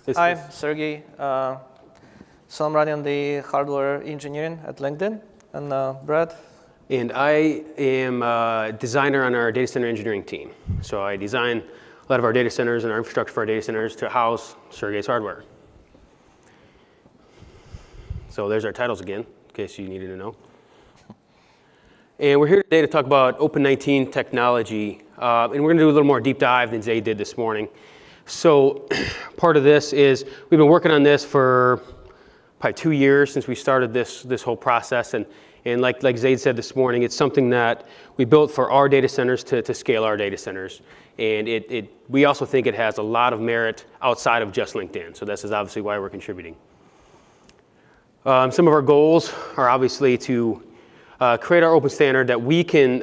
Hi, Sergiy. So I'm running the hardware engineering at LinkedIn. And Brad? And I am a designer on our data center engineering team. So I design a lot of our data centers and our infrastructure for our data centers to house Sergey's hardware. So there's our titles again, in case you needed to know. And we're here today to talk about Open19 technology. And we're going to do a little more deep dive than Zay did this morning. So part of this is we've been working on this for probably 2 years since we started this whole process. And like Zaid said this morning, it's something that we built for our data centers to scale our data centers. And we also think it has a lot of merit outside of just LinkedIn. So this is obviously why we're contributing. Some of our goals are obviously to create our open standard that we can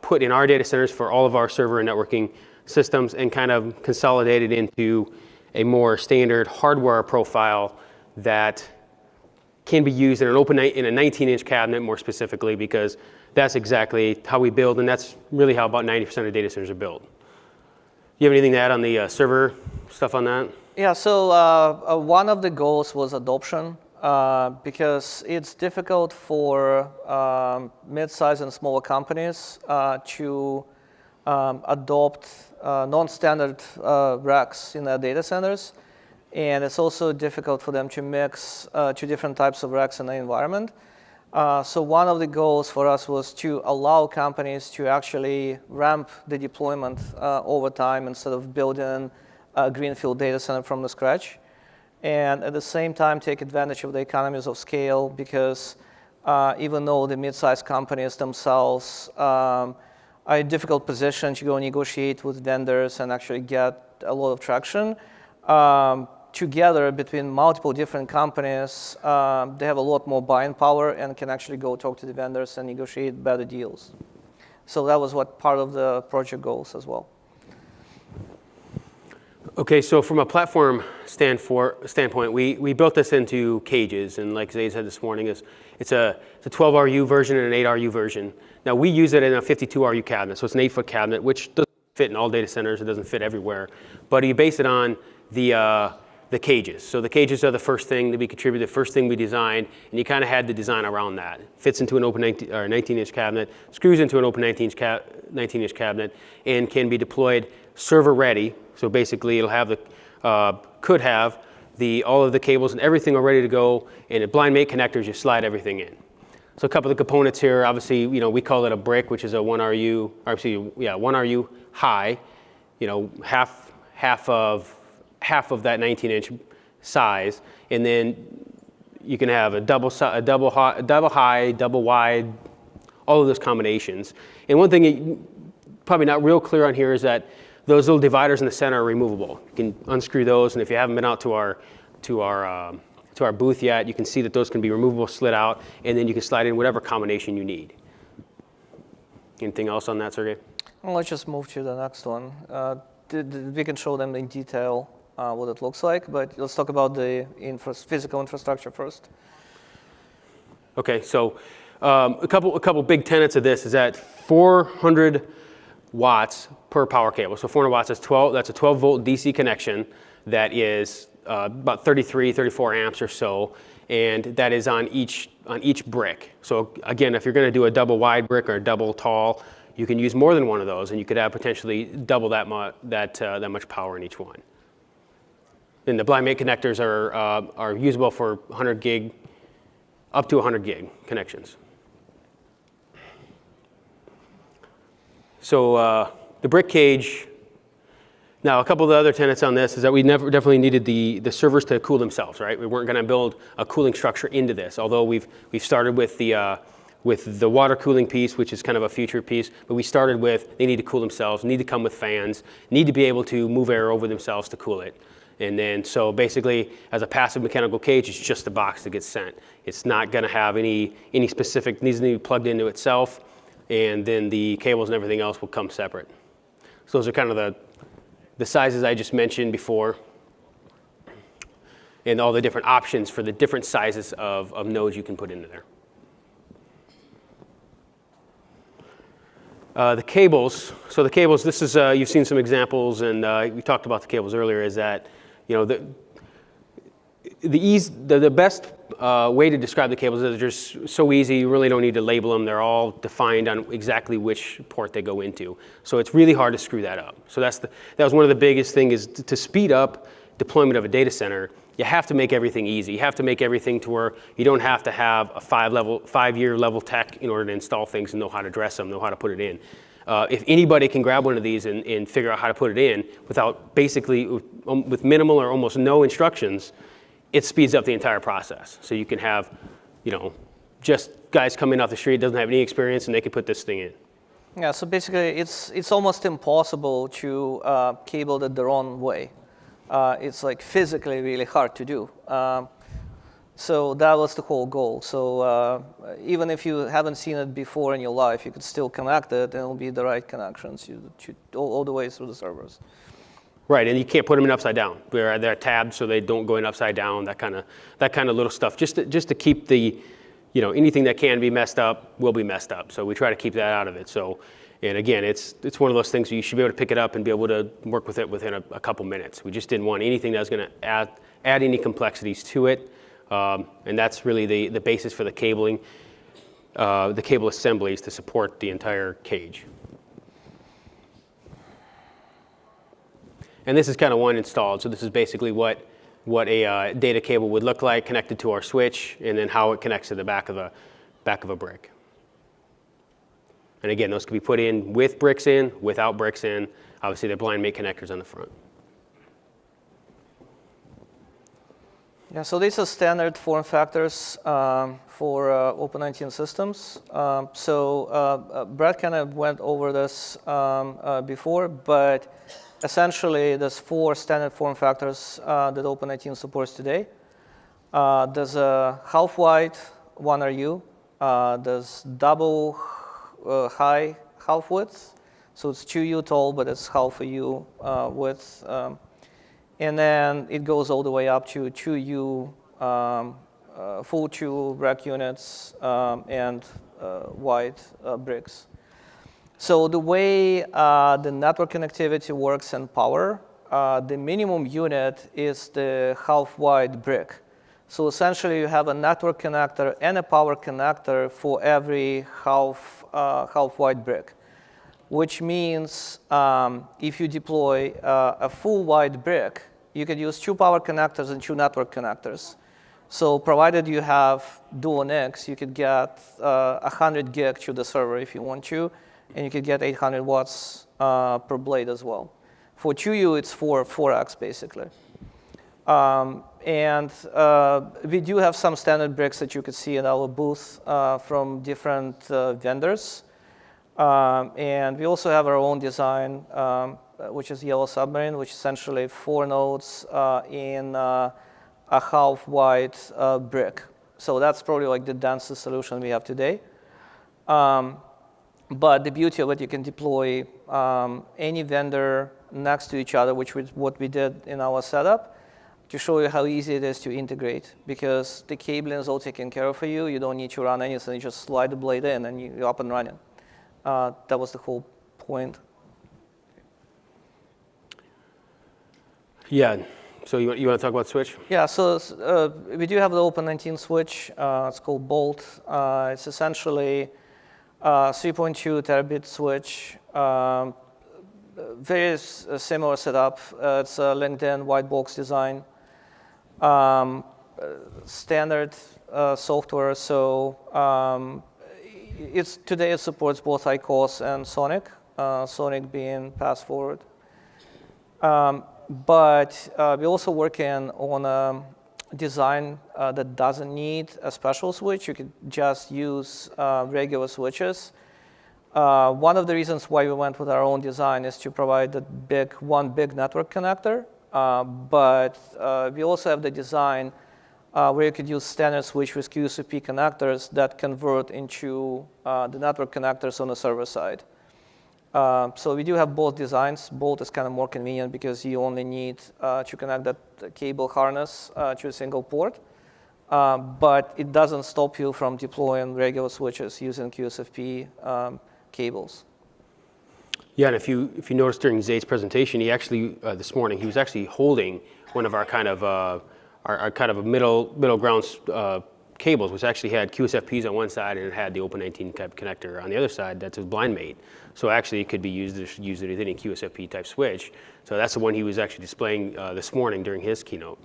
put in our data centers for all of our server and networking systems and kind of consolidate it into a more standard hardware profile that can be used in a 19-inch cabinet more specifically, because that's exactly how we build, and that's really how about 90% of data centers are built. You have anything to add on the server stuff on that? Yeah, so one of the goals was adoption. Because it's difficult for mid-sized and smaller companies to adopt non-standard racks in their data centers. And it's also difficult for them to mix two different types of racks in the environment. So one of the goals for us was to allow companies to actually ramp the deployment over time instead of building a greenfield data center from the scratch. And at the same time, take advantage of the economies of scale, because even though the mid-sized companies themselves are in a difficult position to go negotiate with vendors and actually get a lot of traction, together between multiple different companies, they have a lot more buying power and can actually go talk to the vendors and negotiate better deals. So that was what part of the project goals as well. Okay, so from a platform standpoint, we built this into cages, and like Zay said this morning, it's a 12RU version and an 8RU version. Now we use it in a 52RU cabinet, so it's an 8-foot cabinet, which doesn't fit in all data centers. It doesn't fit everywhere, but you base it on the cages. So the cages are the first thing that we contributed, the first thing we designed, and you kind of had the design around that. Fits into an open 19-inch cabinet, screws into an open 19-inch cabinet, and can be deployed server ready. So basically, it'll have could have all of the cables and everything all ready to go. And at blind mate connectors, you slide everything in. So a couple of the components here, obviously, we call it a brick, which is a 1RU, or actually, 1RU high. Half of that 19-inch size, and then you can have a double high, double wide, all of those combinations. And one thing probably not real clear on here is that those little dividers in the center are removable. You can unscrew those, and if you haven't been out to our booth yet, you can see that those can be removable, slid out, and then you can slide in whatever combination you need. Anything else on that, Sergey? Well, let's just move to the next one. We can show them in detail what it looks like, but let's talk about the physical infrastructure first. Okay, so a couple big tenets of this is that 400 watts per power cable. So 400 watts is that's a 12-volt DC connection that is about 34 amps or so, and that is on each brick. So again, if you're going to do a double wide brick or a double tall, you can use more than one of those, and you could have potentially double that much power in each one. And the blind mate connectors are usable for 100 gig, up to 100 gig connections. So the brick cage. Now, a couple of the other tenets on this is that we definitely needed the servers to cool themselves, right? We weren't going to build a cooling structure into this, although we've started with the water cooling piece, which is kind of a future piece. But we started with they need to cool themselves, need to come with fans, need to be able to move air over themselves to cool it. And then so basically, as a passive mechanical cage, it's just a box that gets sent. It's not going to have any specific, needs to be plugged into itself, and then the cables and everything else will come separate. So those are kind of the sizes I just mentioned before, and all the different options for the different sizes of nodes you can put into there. The cables, so the cables, this is, you've seen some examples, and we talked about the cables earlier, is that, the best way to describe the cables is they're just so easy. You really don't need to label them. They're all defined on exactly which port they go into. So it's really hard to screw that up. So that was one of the biggest things, is to speed up deployment of a data center. You have to make everything easy. You have to make everything to where you don't have to have a 5-year level tech in order to install things and know how to dress them, know how to put it in. If anybody can grab one of these and figure out how to put it in without basically, with minimal or almost no instructions, it speeds up the entire process. So you can have, just guys coming off the street, doesn't have any experience, and they can put this thing in. Yeah, so basically it's almost impossible to cable it the wrong way. It's like physically really hard to do. So that was the whole goal. So even if you haven't seen it before in your life, you could still connect it, and it'll be the right connections all the way through the servers. Right, and you can't put them in upside down. They're tabbed so they don't go in upside down. That kind of little stuff, just to keep the, anything that can be messed up will be messed up. So we try to keep that out of it. So, and again, it's one of those things where you should be able to pick it up and be able to work with it within a couple minutes. We just didn't want anything that was going to add any complexities to it. And that's really the basis for the cabling, the cable assemblies to support the entire cage. And this is kind of one installed. So this is basically what a data cable would look like connected to our switch, and then how it connects to the back of a brick. And again, those can be put in with bricks in, without bricks in. Obviously, they're blind mate connectors on the front. Yeah, so these are standard form factors for Open19 systems. Brad kind of went over this before, but essentially there's 4 standard form factors that Open19 supports today. There's a half wide 1RU. There's double high half width. So it's 2U tall, but it's half a U width. And then it goes all the way up to 2U, full 2 rack units, and wide bricks. So the way the network connectivity works and power, the minimum unit is the half-wide brick. So essentially, you have a network connector and a power connector for every half-wide brick, which means if you deploy a full wide brick, you could use 2 power connectors and 2 network connectors. So provided you have dual NICs, you could get 100 gig to the server if you want to, and you could get 800 watts per blade as well. For 2U, it's 4x basically. And we do have some standard bricks that you could see in our booth from different vendors. And we also have our own design, which is Yellow Submarine, which is essentially 4 nodes in a half-wide brick. So that's probably like the densest solution we have today. But the beauty of it, you can deploy any vendor next to each other, which is what we did in our setup, to show you how easy it is to integrate. Because the cabling is all taken care of for you. You don't need to run anything. You just slide the blade in, and you're up and running. That was the whole point. Yeah. So you want to talk about switch? Yeah. So we do have the Open19 switch. It's called Bolt. It's essentially 3.2 terabit switch. Very similar setup. It's a LinkedIn white box design. Standard software. So today it supports both ICOS and Sonic. Sonic being pass forward. But we're also working on a design that doesn't need a special switch. You could just use regular switches. One of the reasons why we went with our own design is to provide one big network connector. But we also have the design where you could use standard switch with QSFP connectors that convert into the network connectors on the server side. So we do have both designs. Bolt is kind of more convenient because you only need to connect that cable harness to a single port. But it doesn't stop you from deploying regular switches using QSFP cables. Yeah, and if you noticed during Zaid's presentation, he actually this morning he was actually holding one of our kind of are kind of a middle ground cables, which actually had QSFPs on one side and it had the Open19 type connector on the other side. That's a blind mate. So actually it could be used as any QSFP type switch. So that's the one he was actually displaying this morning during his keynote.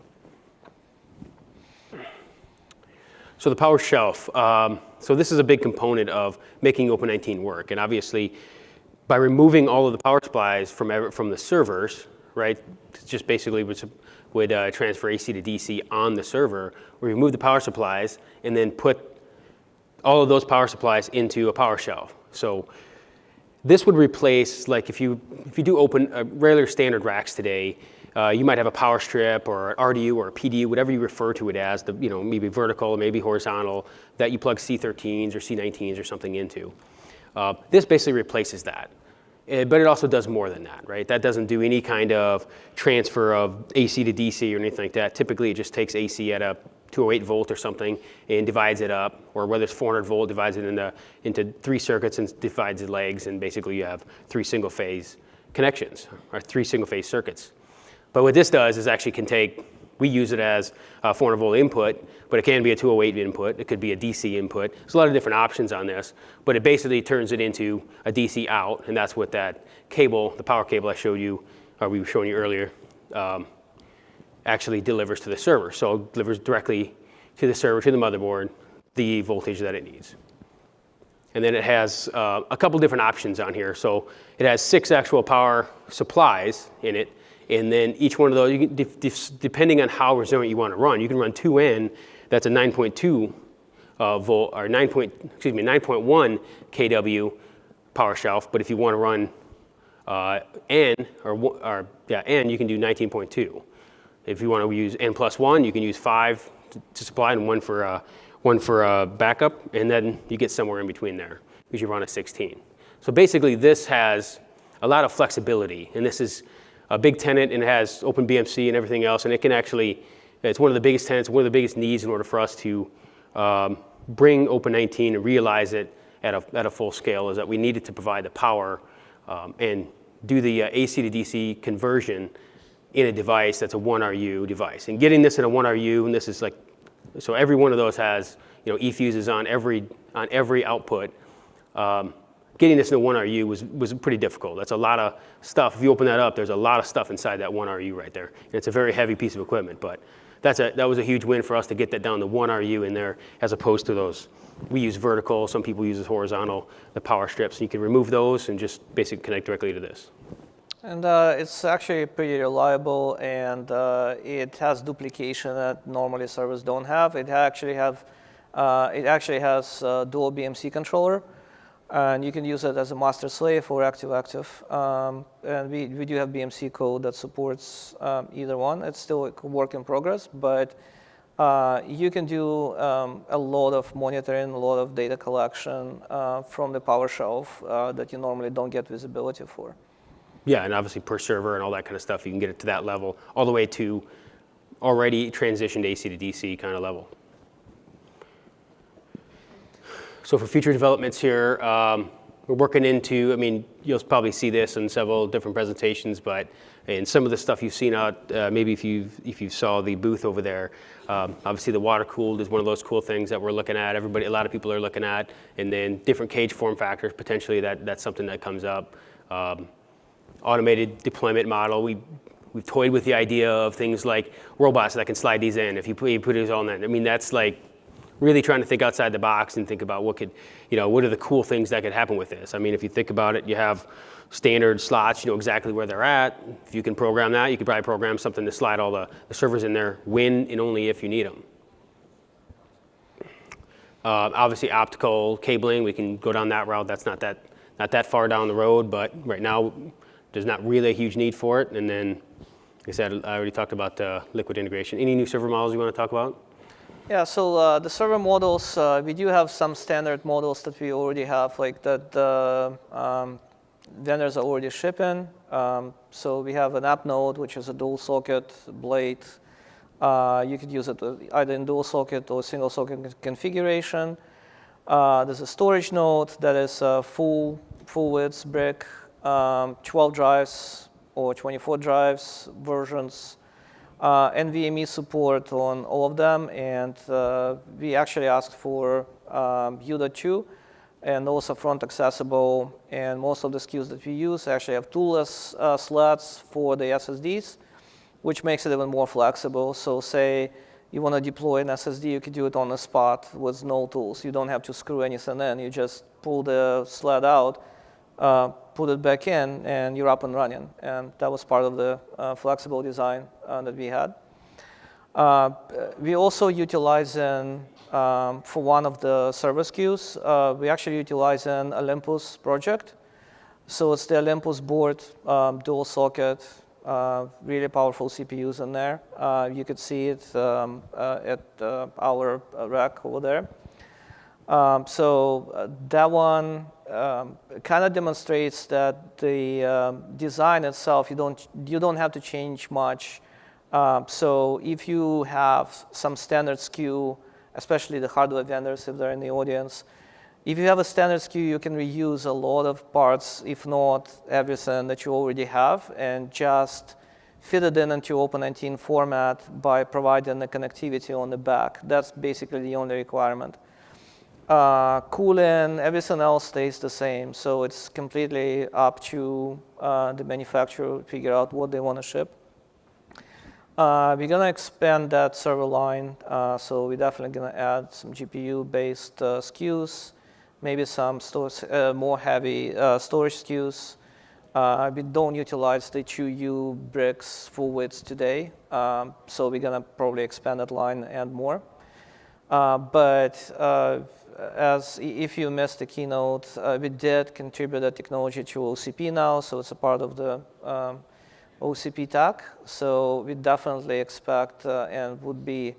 So the power shelf. So this is a big component of making Open19 work. And obviously, by removing all of the power supplies from the servers, right, just basically would transfer AC to DC on the server, we remove the power supplies and then put all of those power supplies into a power shelf. So this would replace, like if you do regular standard racks today, you might have a power strip or an RDU or a PDU, whatever you refer to it as, maybe vertical, maybe horizontal, that you plug C13s or C19s or something into. This basically replaces that. But it also does more than that, right? That doesn't do any kind of transfer of AC to DC or anything like that. Typically, it just takes AC at a 208 volt or something and divides it up, or whether it's 400 volt, divides it into 3 circuits and divides the legs, and basically you have 3 single-phase connections, or 3 single-phase circuits. But what this does is actually we use it as a 400 volt input, but it can be a 208 input. It could be a DC input. There's a lot of different options on this, but it basically turns it into a DC out, and that's what that cable, the power cable I showed you, or we were showing you earlier, actually delivers to the server. So it delivers directly to the server, to the motherboard, the voltage that it needs. And then it has a couple different options on here. So it has 6 actual power supplies in it. And then each one of those, you can, depending on how resilient you want to run, you can run 2N, that's a 9.2 volt, or 9.1 kW power shelf. But if you want to run N, N, you can do 19.2. If you want to use N+1, you can use 5 to supply and one for backup, and then you get somewhere in between there because you run a 16. So basically, this has a lot of flexibility, and this is a big tenant, and it has OpenBMC and everything else, and it can actually, it's one of the biggest tenants, one of the biggest needs in order for us to bring Open19 and realize it at a full scale, is that we needed to provide the power and do the AC to DC conversion in a device that's a 1RU device. And getting this in a 1RU, and this is like, so every one of those has eFuses on every output. Getting this in a 1RU was pretty difficult. That's a lot of stuff. If you open that up, there's a lot of stuff inside that 1RU right there. And it's a very heavy piece of equipment, but that was a huge win for us to get that down to 1RU in there, as opposed to those. We use vertical, some people use horizontal, the power strips. You can remove those and just basically connect directly to this. And it's actually pretty reliable, and it has duplication that normally servers don't have. It actually has dual BMC controller, and you can use it as a master slave or active-active. And we do have BMC code that supports either one. It's still a work in progress, but you can do a lot of monitoring, a lot of data collection from the power shelf that you normally don't get visibility for. Yeah, and obviously per server and all that kind of stuff, you can get it to that level, all the way to already transitioned AC to DC kind of level. So for future developments here, we're working into, you'll probably see this in several different presentations, but in some of the stuff you've seen out, maybe if you saw the booth over there, obviously the water cooled is one of those cool things that we're looking at. A lot of people are looking at, and then different cage form factors, potentially that's something that comes up. Automated deployment model. We've toyed with the idea of things like robots that can slide these in. If you put these all in, that's like really trying to think outside the box and think about what are the cool things that could happen with this. If you think about it, you have standard slots, you know exactly where they're at. If you can program that, you could probably program something to slide all the servers in there when and only if you need them. Obviously optical cabling, we can go down that route. That's not that far down the road, but right now, there's not really a huge need for it. And then, like I said, I already talked about liquid integration. Any new server models you want to talk about? Yeah, so the server models, we do have some standard models that we already have, like that vendors are already shipping. So we have an app node, which is a dual socket blade. You could use it either in dual socket or single socket configuration. There's a storage node that is a full width brick. 12 drives or 24 drives versions. NVMe support on all of them, and we actually asked for U.2 and also front accessible, and most of the SKUs that we use actually have toolless slots for the SSDs, which makes it even more flexible. So say you want to deploy an SSD, you can do it on the spot with no tools. You don't have to screw anything in. You just pull the slot out, put it back in, and you're up and running. And that was part of the flexible design that we had. We also utilize for one of the server SKUs, we actually utilize an Olympus project. So it's the Olympus board, dual socket, really powerful CPUs in there. You could see it at our rack over there. So that one kind of demonstrates that the design itself, you don't have to change much. So if you have some standard SKU, especially the hardware vendors, if they're in the audience, if you have a standard SKU, you can reuse a lot of parts, if not everything that you already have, and just fit it into Open19 format by providing the connectivity on the back. That's basically the only requirement. Cooling, everything else stays the same. So it's completely up to the manufacturer to figure out what they want to ship. We're going to expand that server line. So we're definitely going to add some GPU-based SKUs, maybe some more heavy storage SKUs. We don't utilize the 2U bricks full width today. So we're going to probably expand that line and more. But if you missed the keynote, we did contribute that technology to OCP now, so it's a part of the OCP tech. So we definitely expect and would be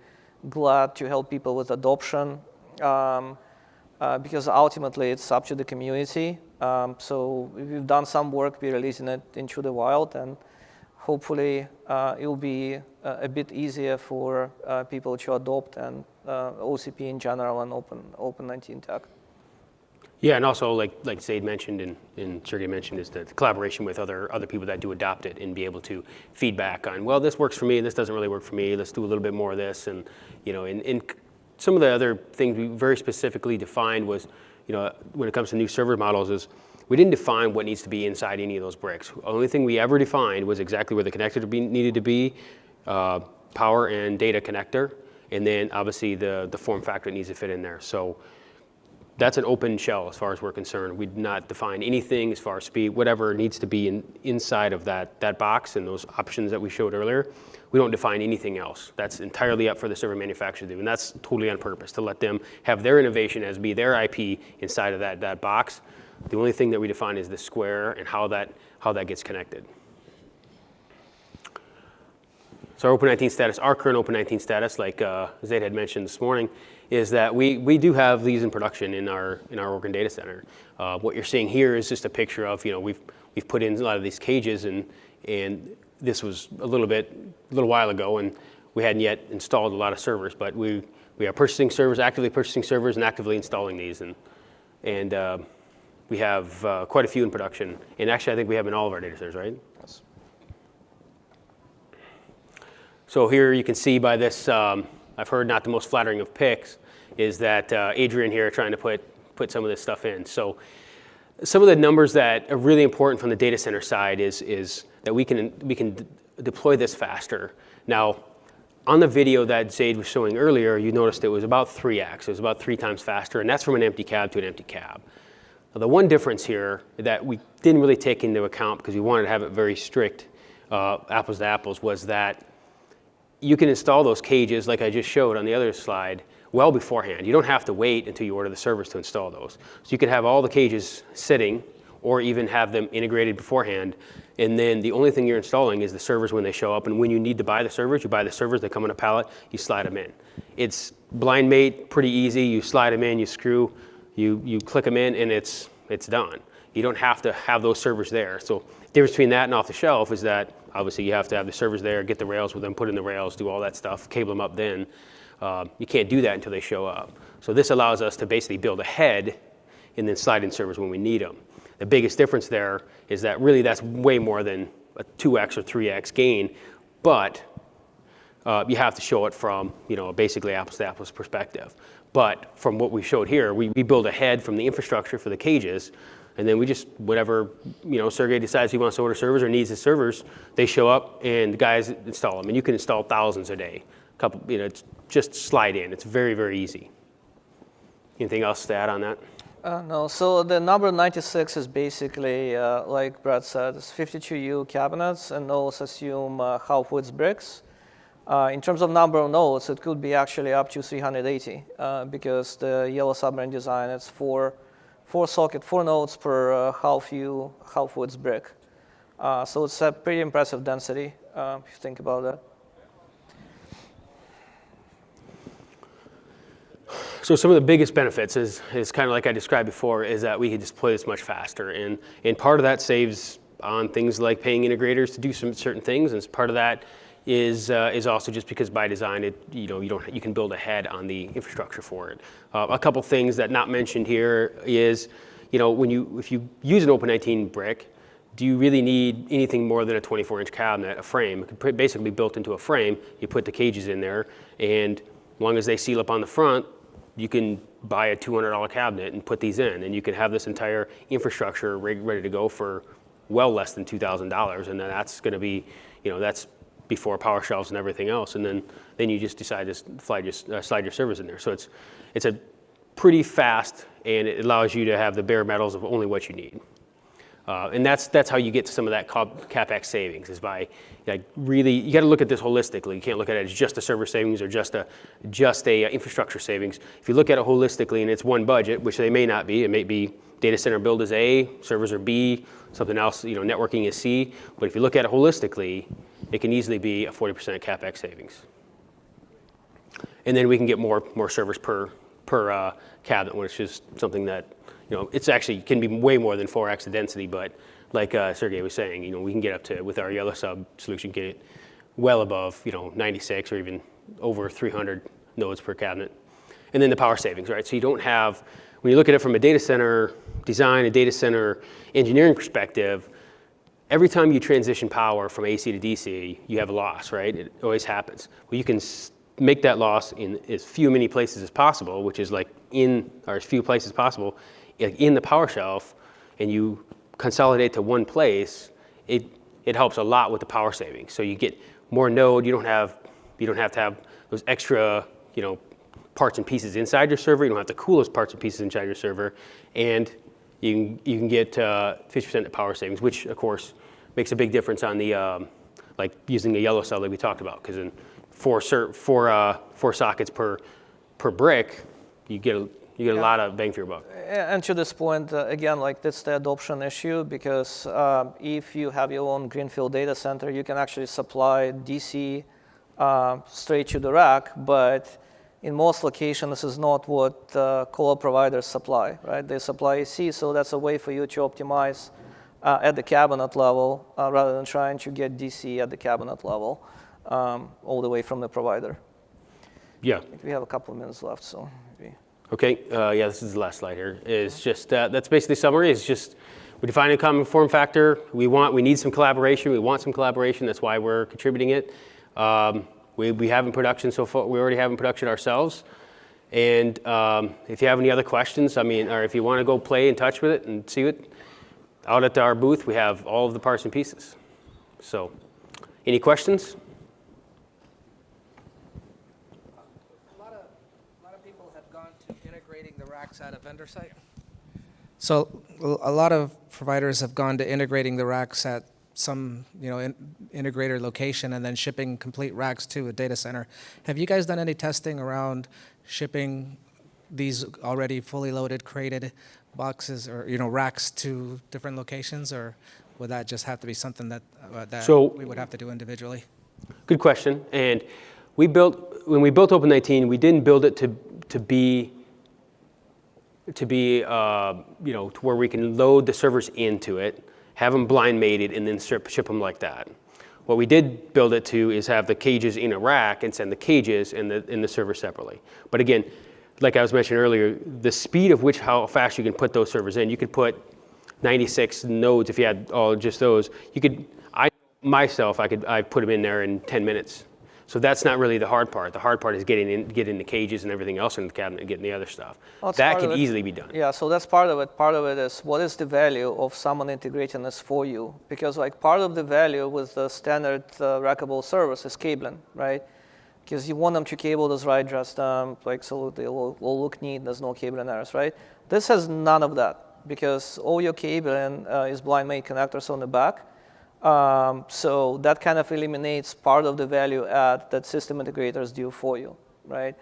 glad to help people with adoption, because ultimately it's up to the community. So we've done some work, we're releasing it into the wild, and hopefully it will be a bit easier for people to adopt and OCP in general and Open19 tech. Yeah, and also like Zaid mentioned and Sergiy mentioned, is the collaboration with other people that do adopt it and be able to feedback on, well, this works for me, this doesn't really work for me, let's do a little bit more of this. And in some of the other things we very specifically defined was, when it comes to new server models, is we didn't define what needs to be inside any of those bricks. The only thing we ever defined was exactly where the connector needed to be, power and data connector, and then obviously the form factor needs to fit in there. So that's an open shell as far as we're concerned. We did not define anything as far as speed, whatever needs to be inside of that box and those options that we showed earlier. We don't define anything else. That's entirely up for the server manufacturer to do, and that's totally on purpose, to let them have their innovation as be their IP inside of that box. The only thing that we define is the square and how that gets connected. So our Open19 status, our current Open19 status, like Zaid had mentioned this morning, is that we do have these in production in our Oregon data center. What you're seeing here is just a picture of, we've put in a lot of these cages, and this was a little while ago, and we hadn't yet installed a lot of servers, but we are purchasing servers, actively purchasing servers, and actively installing these, and we have quite a few in production, and actually I think we have in all of our data centers, right? Yes. So here you can see by this, I've heard not the most flattering of pics, is that Adrian here trying to put some of this stuff in. So some of the numbers that are really important from the data center side is that we can deploy this faster. Now, on the video that Zaid was showing earlier, you noticed it was about 3x. It was about 3 times faster, and that's from an empty cab to an empty cab. Now, the one difference here that we didn't really take into account because we wanted to have it very strict, apples to apples, was that you can install those cages, like I just showed on the other slide, well beforehand. You don't have to wait until you order the servers to install those. So you can have all the cages sitting, or even have them integrated beforehand, and then the only thing you're installing is the servers when they show up, and when you need to buy the servers, you buy the servers, they come on a pallet, you slide them in. It's blind mate, pretty easy. You slide them in, you screw, you click them in, and it's done. You don't have to have those servers there. So the difference between that and off the shelf is that obviously you have to have the servers there, get the rails with them, put in the rails, do all that stuff, cable them up then. You can't do that until they show up. So this allows us to basically build ahead and then slide in servers when we need them. The biggest difference there is that really that's way more than a 2x or 3x gain, but you have to show it from, basically apples to apples perspective. But from what we showed here, we build ahead from the infrastructure for the cages, and then we just, whatever, Sergiy decides he wants to order servers or needs his servers, they show up and the guys install them. And you can install thousands a day. It's just slide in. It's very, very easy. Anything else to add on that? No, so the number 96 is basically, like Brad said, it's 52U cabinets, and those assume half-width bricks. In terms of number of nodes, it could be actually up to 380 because the yellow submarine design, it's four nodes per half-width brick. So it's a pretty impressive density if you think about that. So some of the biggest benefits is kind of like I described before, is that we can deploy this much faster. And part of that saves on things like paying integrators to do some certain things. And part of that is also just because by design, you can build ahead on the infrastructure for it. A couple things that not mentioned here is, if you use an Open19 brick, do you really need anything more than a 24-inch cabinet, a frame? It could basically be built into a frame. You put the cages in there, and as long as they seal up on the front, you can buy a $200 cabinet and put these in, and you can have this entire infrastructure ready to go for well less than $2,000, and then that's going to be, that's before power shelves and everything else, and then you just decide to slide your servers in there. So it's a pretty fast, and it allows you to have the bare metals of only what you need. And that's how you get to some of that CapEx savings, is by really, you got to look at this holistically. You can't look at it as just a server savings or just a infrastructure savings. If you look at it holistically and it's one budget, which they may not be, it may be data center build is A, servers are B, something else, networking is C. But if you look at it holistically, it can easily be a 40% CapEx savings. And then we can get more servers per cabinet, which is something that, it's actually can be way more than 4x the density, but like Sergiy was saying, we can get up to, with our yellow sub solution, get it well above, 96 or even over 300 nodes per cabinet. And then the power savings, right? So you don't have, when you look at it from a data center design, a data center engineering perspective, every time you transition power from AC to DC, you have a loss, right? It always happens. Well, you can make that loss in as many places as possible, which is like as few places possible, in the power shelf, and you consolidate to one place, it helps a lot with the power savings. So you get more node. You don't have to have those extra parts and pieces inside your server. You don't have to cool those parts and pieces inside your server, and you can get 50% of power savings, which of course makes a big difference on the like using the yellow cell that we talked about, because in four sockets per brick, you get a lot of bang for your buck. And to this point, again, that's the adoption issue, because if you have your own greenfield data center, you can actually supply DC straight to the rack, but in most locations, this is not what colo providers supply, right? They supply AC, so that's a way for you to optimize at the cabinet level rather than trying to get DC at the cabinet level all the way from the provider. Yeah. I think we have a couple of minutes left, so maybe. Okay, yeah, this is the last slide here. It's just, that's basically the summary. It's just, we define a common form factor. We need some collaboration. We want some collaboration. That's why we're contributing it. We have in production so far. We already have in production ourselves. And if you have any other questions, or if you want to go play and touch with it and see it, out at our booth, we have all of the parts and pieces. So, any questions? A lot of people have gone to integrating the racks at a vendor site. So a lot of providers have gone to integrating the racks at some integrator location and then shipping complete racks to a data center. Have you guys done any testing around shipping these already fully loaded, crated boxes or racks to different locations, or would that just have to be something that we would have to do individually? Good question. And when we built Open19, we didn't build it to be to where we can load the servers into it, have them blind mated, and then ship them like that. What we did build it to is have the cages in a rack and send the cages and the server separately. But again, like I was mentioning earlier, the speed of how fast you can put those servers in, you could put 96 nodes if you had all just those. I put them in there in 10 minutes. So that's not really the hard part. The hard part is getting the cages and everything else in the cabinet and getting the other stuff. Well, that can easily be done. Yeah, so that's part of it. Part of it is what is the value of someone integrating this for you? Because like part of the value with the standard rackable service is cabling, right? Because you want them to cable this right, just like so they will look neat. There's no cabling errors, right? This has none of that because all your cabling is blind made connectors on the back. So that kind of eliminates part of the value add that system integrators do for you, right?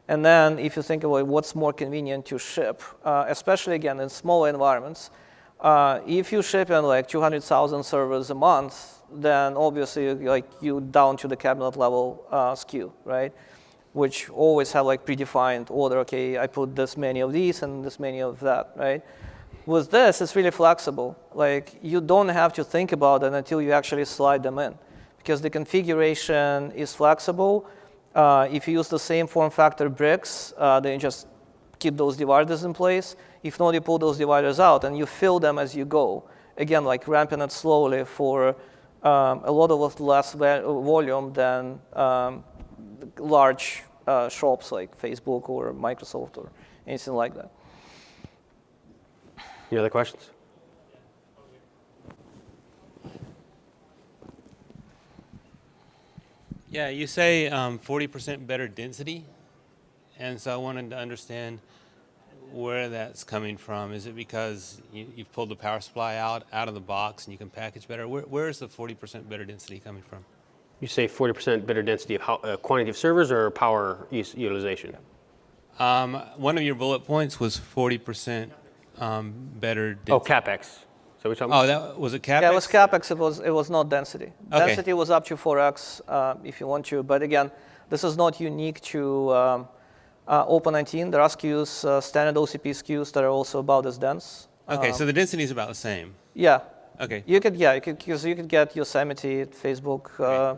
And then if you think about what's more convenient to ship, especially again in smaller environments, if you ship in like 200,000 servers a month, then obviously like you down to the cabinet level SKU, right? Which always have like predefined order. Okay, I put this many of these and this many of that, right? With this, it's really flexible. Like you don't have to think about it until you actually slide them in, because the configuration is flexible. If you use the same form factor bricks, then you just keep those dividers in place. If not, you pull those dividers out and you fill them as you go. Again, like ramping it slowly for a lot of less volume than large shops like Facebook or Microsoft or anything like that. Any other questions? Yeah, you say 40% better density, and so I wanted to understand where that's coming from. Is it because you've pulled the power supply out of the box and you can package better? Where is the 40% better density coming from? You say 40% better density of quantity of servers or power utilization? One of your bullet points was 40% better density. Oh, CapEx. So we're talking Oh, that was it CapEx? Yeah, it was CapEx. It was not density. Okay. Density was up to 4x if you want to. But again, this is not unique to Open19. There are SKUs, standard OCP SKUs that are also about as dense. Okay, so the density is about the same. Yeah. Okay. You could get Yosemite, Facebook.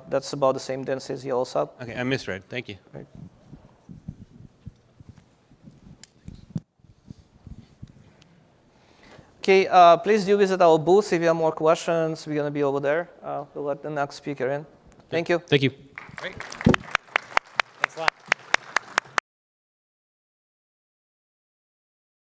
That's about the same density as Yellowsub. Okay, I misread. Thank you. Right. Okay, please do visit our booth if you have more questions. We're going to be over there. We'll let the next speaker in. Thank you. Thank you. Great.